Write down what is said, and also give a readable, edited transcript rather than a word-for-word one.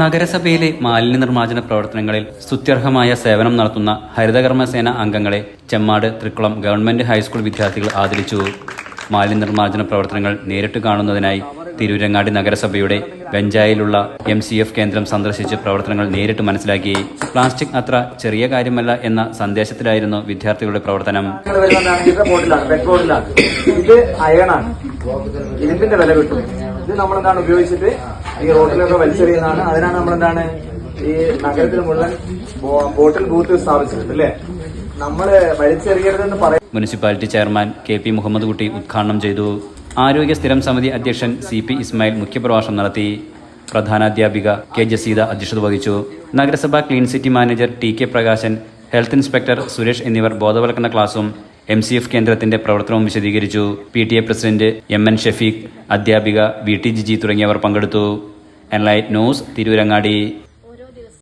നഗരസഭയിലെ മാലിന്യ നിർമ്മാർജ്ജന പ്രവർത്തനങ്ങളിൽ സ്തുത്യർഹമായ സേവനം നടത്തുന്ന ഹരിതകർമ്മസേന അംഗങ്ങളെ ചെമ്മാട് തൃക്കുളം ഗവൺമെന്റ് ഹൈസ്കൂൾ വിദ്യാർത്ഥികൾ ആദരിച്ചു. മാലിന്യ നിർമ്മാർജ്ജന പ്രവർത്തനങ്ങൾ നേരിട്ട് കാണുന്നതിനായി തിരൂരങ്ങാടി നഗരസഭയുടെ വെഞ്ചായിലുള്ള MCF കേന്ദ്രം സന്ദർശിച്ച് പ്രവർത്തനങ്ങൾ നേരിട്ട് മനസ്സിലാക്കി. പ്ലാസ്റ്റിക് അത്ര ചെറിയ കാര്യമല്ല എന്ന സന്ദേശത്തിലായിരുന്നു വിദ്യാർത്ഥികളുടെ പ്രവർത്തനം. ഇത് അയണാണ്, ഇരുമ്പിന്റെ വില കിട്ടും. ഇത് നമ്മളെന്താണ് ഉപയോഗിച്ചിട്ട് ഈ റോഡിലൊക്കെ വലിച്ചെറിയുന്നതാണ്. അതിനാണ് നമ്മളെന്താണ് ഈ നഗരത്തിൽ മുഴുവൻ ബോട്ടിൽ ബൂത്ത് സ്ഥാപിച്ചത് അല്ലേ. നമ്മള് വലിച്ചെറിയരുതെന്ന് പറയാം. മുനിസിപ്പാലിറ്റി ചെയർമാൻ KP മുഹമ്മദ് കുട്ടി ഉദ്ഘാടനം ചെയ്തു. ആരോഗ്യ സ്ഥിരം സമിതി അധ്യക്ഷൻ CP ഇസ്മായിൽ മുഖ്യപ്രഭാഷണം നടത്തി. പ്രധാനാധ്യാപിക K ജസീദ അധ്യക്ഷത വഹിച്ചു. നഗരസഭാ clean city manager TK Prakashan, health inspector Suresh എന്നിവർ ബോധവൽക്കരണ ക്ലാസും MCF കേന്ദ്രത്തിന്റെ പ്രവർത്തനവും വിശദീകരിച്ചു. PTA പ്രസിഡന്റ് MN ഷഫീഖ്, അധ്യാപിക VT ജിജി തുടങ്ങിയവർ പങ്കെടുത്തു. Enlight news, Tirurangadi.